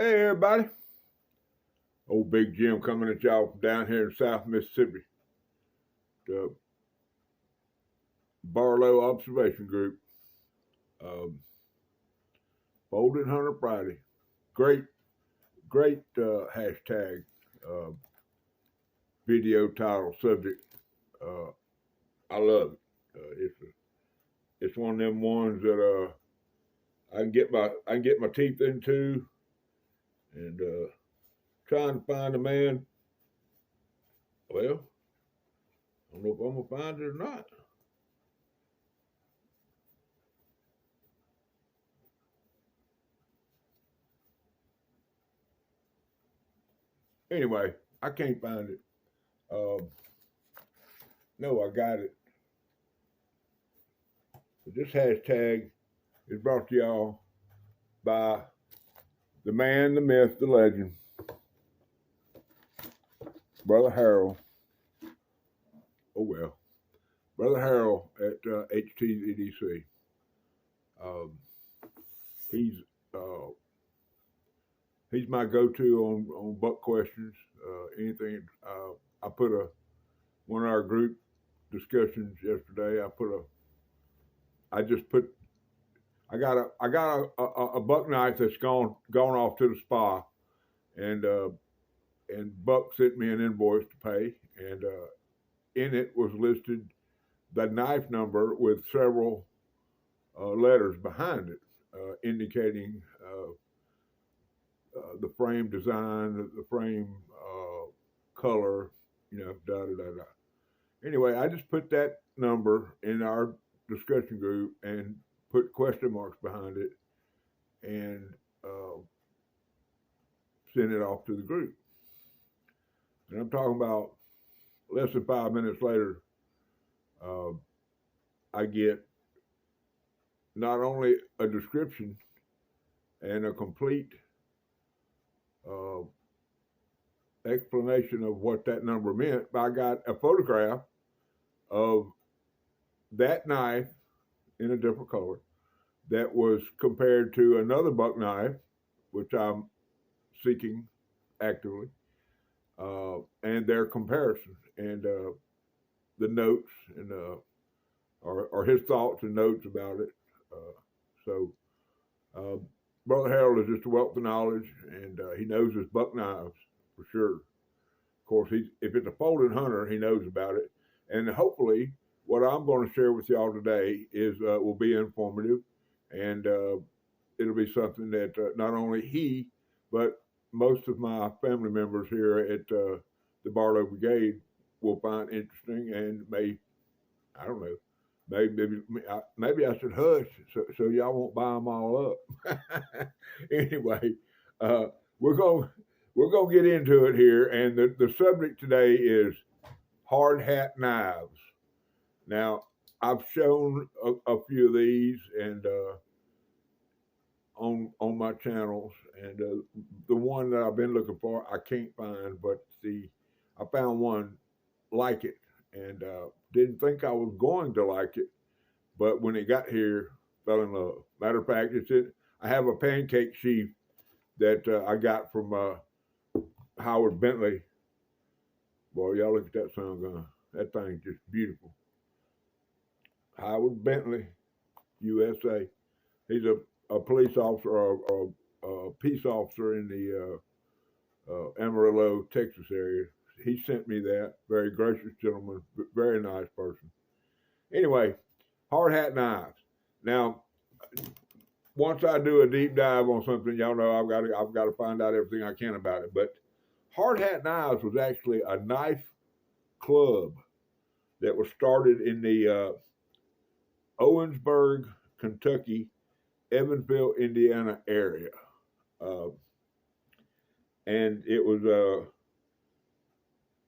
Hey everybody, old Big Jim coming at y'all down here in South Mississippi, the Barlow Observation Group, um, Folded Hunter Friday. Great, great hashtag, uh, video title subject. Uh, I love it. It's one of them ones that I can get my teeth into, and trying to find a man. Well, I don't know if I'm gonna find it or not. Anyway, I can't find it. Um, no, I got it. But this hashtag is brought to y'all by the man, the myth, the legend, Brother Harold. Oh well, Brother Harold at HTEDC. Um, he's uh, he's my go-to on buck questions. Anything. I put one of our group discussions yesterday. I just put. I got a buck knife that's gone off to the spa, and Buck sent me an invoice to pay, and in it was listed the knife number with several letters behind it, indicating the frame design, the frame color, da da da da. Anyway, I just put that number in our discussion group and put question marks behind it and uh, sent it off to the group. And I'm talking about less than 5 minutes later, uh, I get not only a description and a complete uh, explanation of what that number meant, but I got a photograph of that knife in a different color that was compared to another buck knife, which I'm seeking actively, and their comparison and the notes and or his thoughts and notes about it. So uh, Brother Harold is just a wealth of knowledge, and he knows his buck knives for sure. Of course, if it's a folded hunter, he knows about it, and hopefully, what I'm going to share with y'all today is will be informative, and it'll be something that not only he, but most of my family members here at the Barlow Brigade will find interesting and may, I don't know, maybe I should hush so y'all won't buy them all up. Anyway, uh, we're going we're gonna get into it here, and the subject today is hard hat knives. Now, I've shown a few of these and on my channels, and the one that I've been looking for I can't find, but I found one like it, and didn't think I was going to like it, but when it got here, fell in love. Matter of fact, I have a pancake sheath that I got from Howard Bentley. Boy, y'all look at that son gun. That thing's just beautiful. Howard Bentley, USA. He's a police officer or a peace officer in the Amarillo, Texas area. He sent me that. Very gracious gentleman, very nice person. Anyway, hard hat knives. Now, once I do a deep dive on something, y'all know I've got to find out everything I can about it. But hard hat knives was actually a knife club that was started in the Owensburg, Kentucky, Evansville, Indiana area. Uh, and it was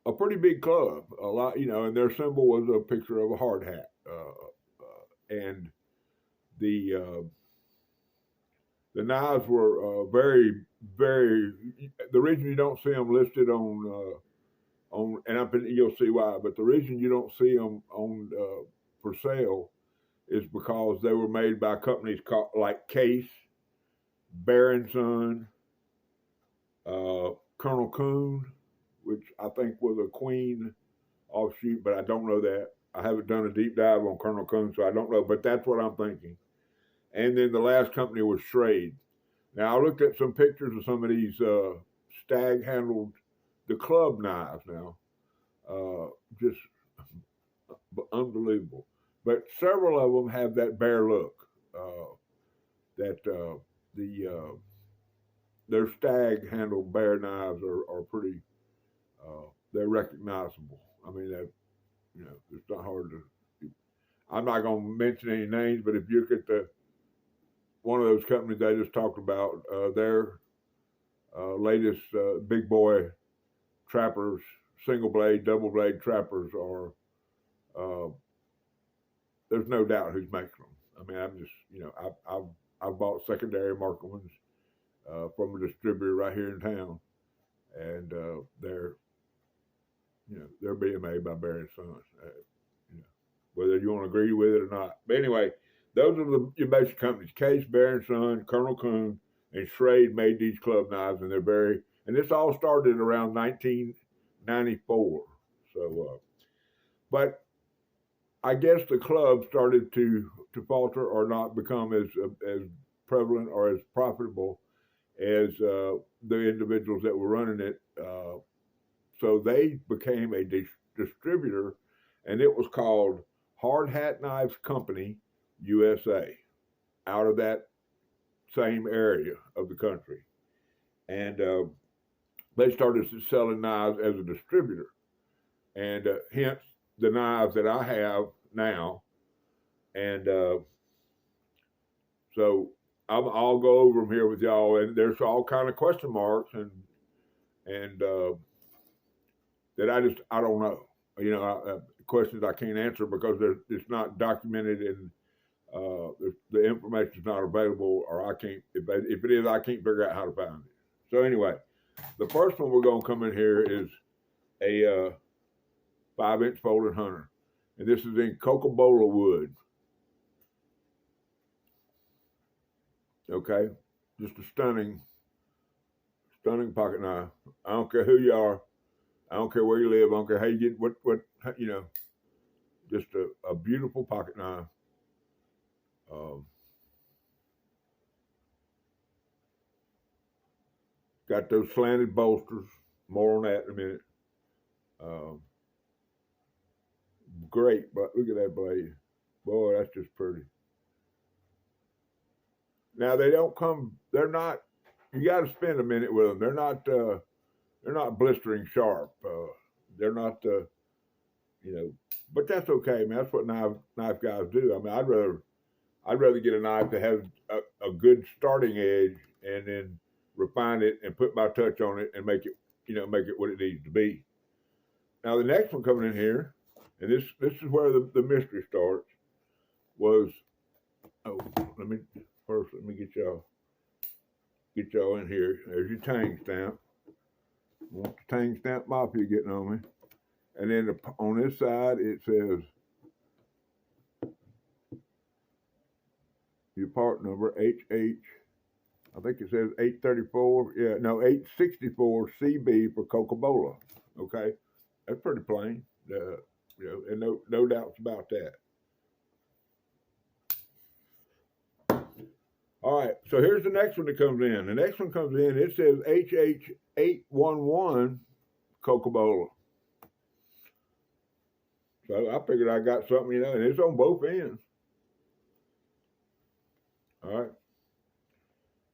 a pretty big club, a lot, and their symbol was a picture of a hard hat. And the knives were very, very. The reason you don't see them listed and you'll see why. But the reason you don't see them on for sale is because they were made by companies like Case, Bear and Son, Colonel Coon, which I think was a Queen offshoot, but I don't know that. I haven't done a deep dive on Colonel Coon, so I don't know, but that's what I'm thinking. And then the last company was Schrade. Now, I looked at some pictures of some of these stag handled, the club knives now. Just unbelievable. But several of them have that bear look. That the their stag handled bear knives are pretty. They're recognizable. I mean, that it's not hard to. I'm not going to mention any names, but if you look at the one of those companies I just talked about, their latest big boy trappers, single blade, double blade trappers are. There's no doubt who's making them. I mean, I'm just I've bought secondary market ones from a distributor right here in town, and they're being made by Bear and Sons. Whether you want to agree with it or not. But anyway, those are your basic companies. Case, Bear and Son, Colonel Coon, and Schrade made these club knives, and and this all started around 1994. So, but I guess the club started to falter or not become as prevalent or as profitable as the individuals that were running it. So they became a distributor, and it was called Hard Hat Knives Company USA, out of that same area of the country. And they started selling knives as a distributor. And hence the knives that I have now. And so I'll go over them here with y'all. And there's all kind of question marks and that I don't know. Questions I can't answer because it's not documented and the information is not available, or I can't. If it is, I can't figure out how to find it. So anyway, the first one we're going to come in here is a 5-inch folded hunter, and this is in Coca-Cola wood. Okay, just a stunning pocket knife. I don't care who you are. I don't care where you live. I don't care how you get what just a beautiful pocket knife. Got those slanted bolsters. More on that in a minute. Great, but look at that blade. Boy, that's just pretty. Now they don't come. They're not. You got to spend a minute with them. They're not blistering sharp. They're not. But that's okay, man. That's what knife guys do. I mean, I'd rather get a knife that has a good starting edge and then refine it and put my touch on it and make it what it needs to be. Now the next one coming in here, and this is where the mystery starts, was let me get y'all in here. There's your tang stamp. Want the tang stamp mafia getting on me. And then on this side it says your part number HH. I think it says 834. Yeah, no, 864 CB for Coca-Cola. Okay, that's pretty plain. And no doubts about that. All right, so here's the next one that comes in. The next one comes in. It says HH811 Coca-Cola. So I figured I got something, and it's on both ends. All right.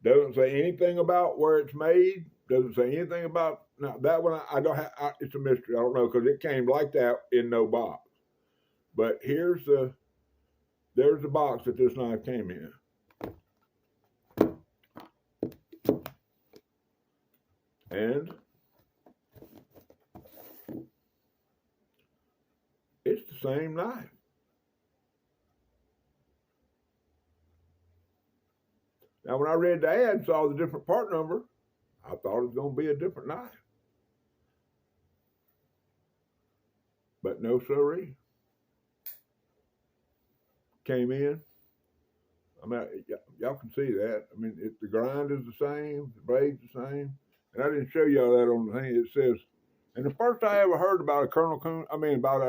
Doesn't say anything about where it's made. Doesn't say anything about now that one. I don't have. It's a mystery. I don't know because it came like that in no box. But there's the box that this knife came in. And it's the same knife. Now, when I read the ad and saw the different part number, I thought it was going to be a different knife. But no siree. Came in. I mean, y'all can see that. I mean, the grind is the same. The blade's the same. And I didn't show y'all that on the thing. It says, and the first I ever heard about a Colonel Coon, about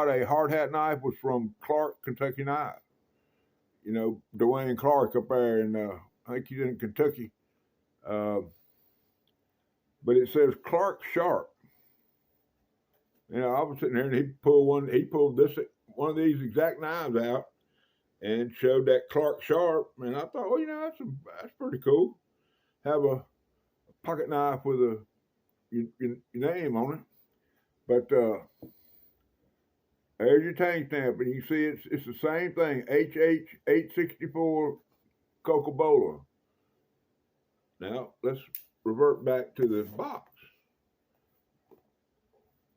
a hard hat knife was from Clark, Kentucky Knife. You know, Dwayne Clark up there, and I think he's in Kentucky. Uh, but it says Clark Sharp. You know, I was sitting there, and he pulled this one of these exact knives out and showed that Clark Sharp, and I thought, well, you know, that's pretty cool. Have a pocket knife with your name on it, but there's your tank stamp, and you see it's the same thing. HH864 Coca-Cola. Now let's revert back to the box.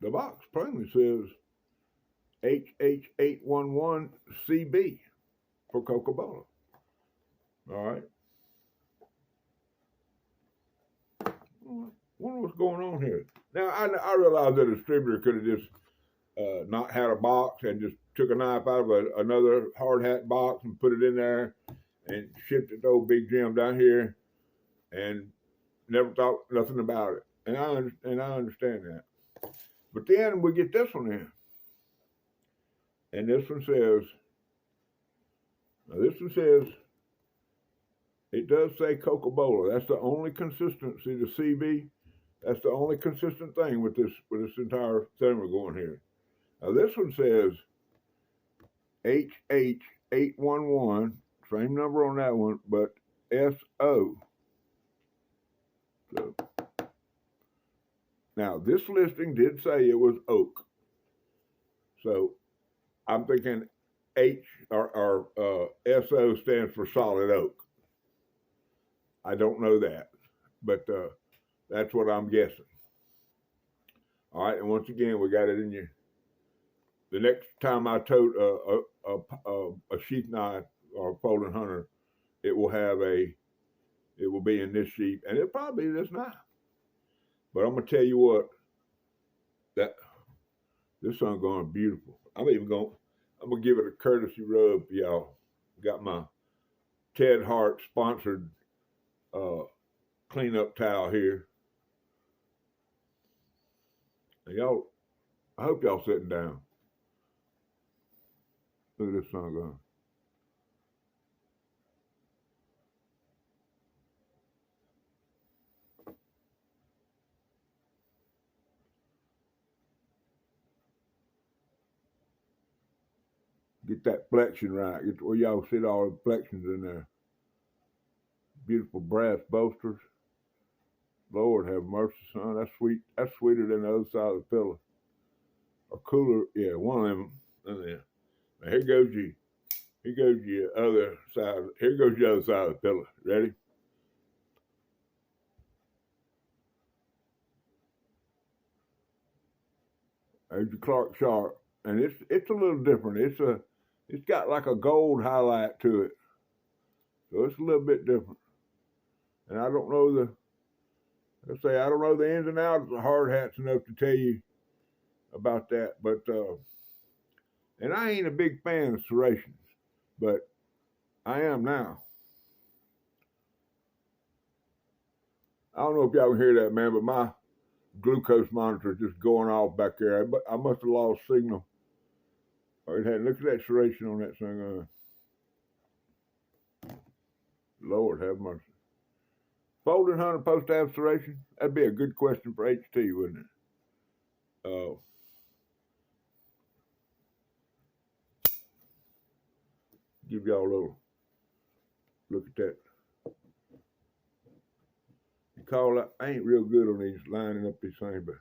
The box plainly says HH811CB for Coca-Cola. All right. Wonder what's going on here. Now I realize that a distributor could have just not had a box and just took a knife out of another hard hat box and put it in there and shipped it to old Big Jim down here and never thought nothing about it. And I understand that. But then we get this one in. And this one says, it does say Coca-Cola. That's the only consistency, the CB. That's the only consistent thing with this entire thing we're going here. Now this one says HH811, same number on that one, but SO. So now this listing did say it was oak. So I'm thinking H or SO stands for solid oak. I don't know that, but that's what I'm guessing. All right, and once again, we got it in you. The next time I tote a sheath knife or a folding hunter, it will be in this sheath, and it'll probably be this knife. But I'm gonna tell you what, that this one's going beautiful. I'm gonna give it a courtesy rub for y'all. Got my Ted Hart sponsored cleanup towel here. And y'all, I hope y'all sitting down. Look at this sun going. Get that flexion right. Well, y'all see all the flexions in there. Beautiful brass bolsters. Lord have mercy, son. That's sweet. That's sweeter than the other side of the pillow. Or cooler, yeah, one of them. Now here goes your other side. Here goes your other side of the pillow. Ready? There's your Clark Sharp, and it's a little different. It's got like a gold highlight to it, so it's a little bit different. And I don't know the ins and outs of hard hats enough to tell you about that, but and I ain't a big fan of serrations, but I am now. I don't know if y'all can hear that, man, but my glucose monitor is just going off back there. I must have lost signal. Or it had, look at that serration on that thing. Lord have mercy. Folding hunter post to have serration? That'd be a good question for HT, wouldn't it? Give y'all a little look at that. You call that, I ain't real good on these lining up these things, but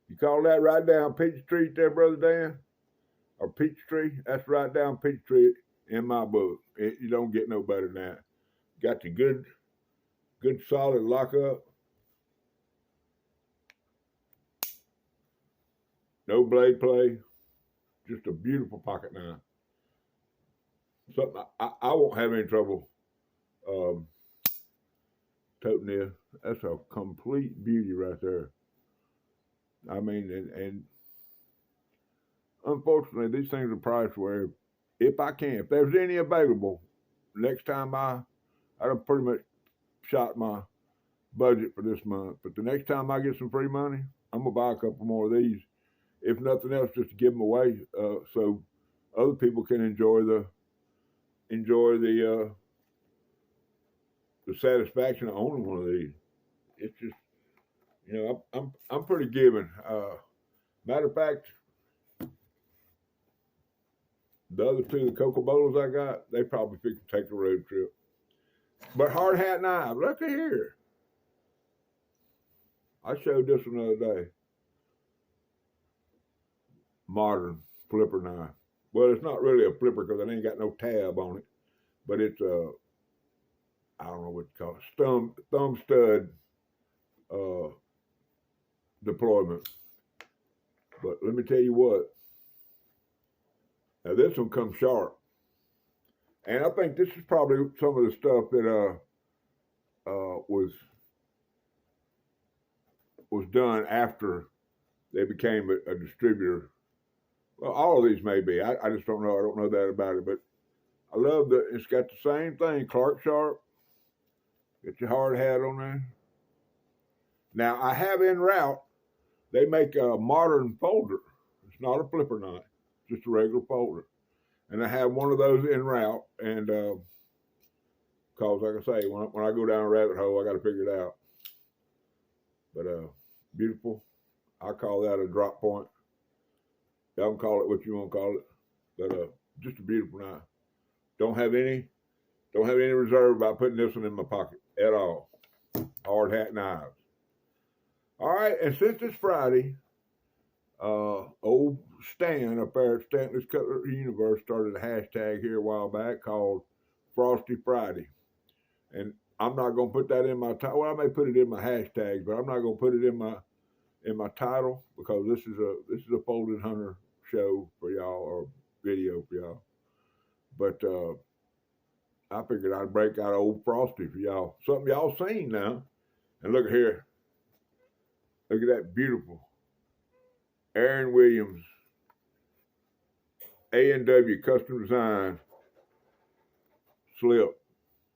you call that right down Peachtree there, Brother Dan? Or Peachtree? That's right down Peachtree in my book. You don't get no better than that. Got the good solid lockup. No blade play. Just a beautiful pocket knife. Something I won't have any trouble toting this. That's a complete beauty right there. I mean, and unfortunately, these things are priced where if there's any available, next time I'd have pretty much shot my budget for this month. But the next time I get some free money, I'm gonna buy a couple more of these, if nothing else, just to give them away, so other people can enjoy the satisfaction of owning one of these. It's just, I'm pretty giving. Matter of fact, the other two, the Coca Bolas I got, they probably fix to take a road trip. But hard hat knife, look at here. I showed this one the other day. Modern flipper knife. Well, it's not really a flipper because it ain't got no tab on it, but it's a, I don't know what to call it, thumb stud deployment. But let me tell you what. Now this one comes sharp, and I think this is probably some of the stuff that was done after they became a distributor. Well, all of these may be. I just don't know. I don't know that about it, but I love that it's got the same thing. Clark Sharp. Get your hard hat on there. Now I have en route. They make a modern folder. It's not a flipper knife, just a regular folder. And I have one of those en route. And because, like I say, when I go down a rabbit hole, I got to figure it out. But beautiful. I call that a drop point. Y'all can call it what you want to call it. But just a beautiful knife. Don't have any reserve about putting this one in my pocket at all. Hard hat knives. All right, and since it's Friday, old Stan up there at Stanley's Cutlery Universe started a hashtag here a while back called Frosty Friday. And I'm not gonna put that in my title. Well, I may put it in my hashtags, but I'm not gonna put it in my title because this is a folded hunter show for y'all, or video for y'all. But I figured I'd break out old Frosty for y'all. Something y'all seen now. And look at here. Look at that beautiful Aaron Williams A&W custom design slip.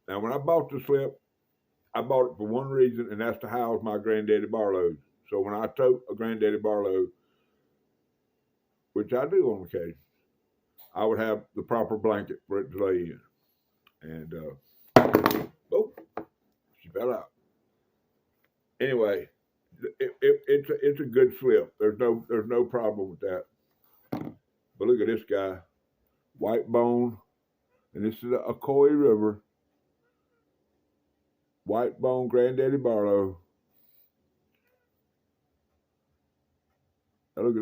Now, when I bought the slip, I bought it for one reason, and that's to house my Granddaddy Barlows. So when I tote a Granddaddy Barlow, which I do on occasion, I would have the proper blanket for it to lay in. And, oh, she fell out. Anyway, it's a good slip. There's no problem with that. But look at this guy, white bone, and this is a Coy River white bone Granddaddy Barlow. Now look at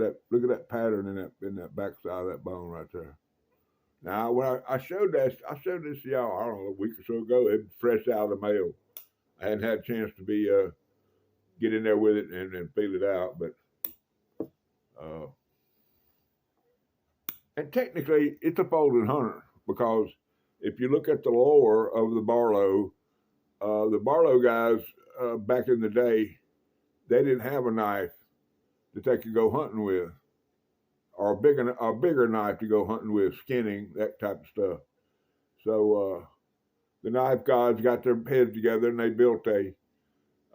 that pattern in that backside of that bone right there. Now when I showed this to y'all, I don't know, a week or so ago. It was fresh out of the mail. I hadn't had a chance to be get in there with it and feel it out, but and technically it's a folded hunter, because if you look at the lore of the Barlow guys back in the day, they didn't have a knife that they could go hunting with, or a bigger knife to go hunting with, skinning, that type of stuff. So the knife gods got their heads together and they built a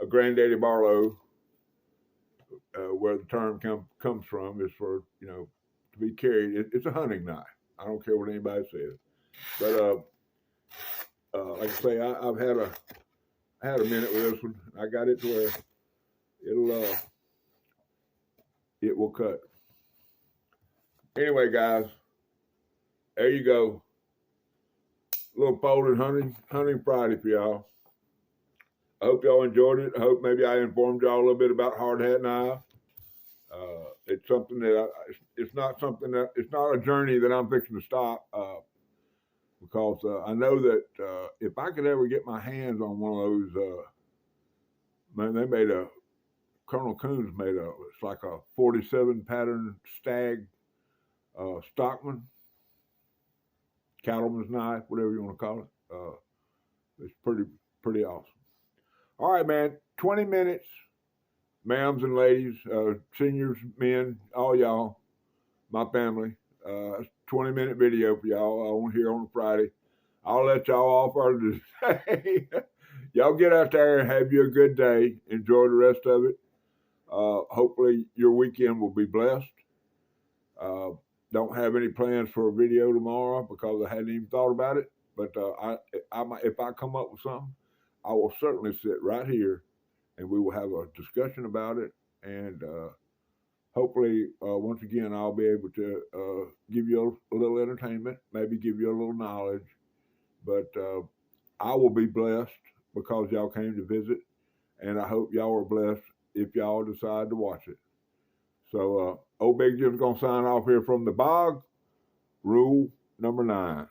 Granddaddy Barlow, where the term comes from, is for, to be carried. It's a hunting knife. I don't care what anybody says. But like I say, I've had a minute with this one. I got it to where it will cut. Anyway, guys, there you go. A little folded hunting Friday for y'all. I hope y'all enjoyed it. I hope maybe I informed y'all a little bit about hard hat knife. It's something that it's not a journey that I'm fixing to stop, because I know that if I could ever get my hands on one of those, man, Colonel Coons it's like a 47 pattern stag stockman, cattleman's knife, whatever you want to call it. It's pretty awesome. All right, man, 20 minutes, ma'ams and ladies, seniors, men, all y'all, my family. 20-minute video for y'all on here on a Friday. I'll let y'all off early today. y'all get out there and have you a good day. Enjoy the rest of it. Hopefully your weekend will be blessed. Uh, don't have any plans for a video tomorrow because I hadn't even thought about it. But if I come up with something, I will certainly sit right here and we will have a discussion about it. And hopefully, once again, I'll be able to give you a little entertainment, maybe give you a little knowledge. But I will be blessed because y'all came to visit, and I hope y'all are blessed if y'all decide to watch it. So, Old Big Jim's going to sign off here from the bog. Rule number 9.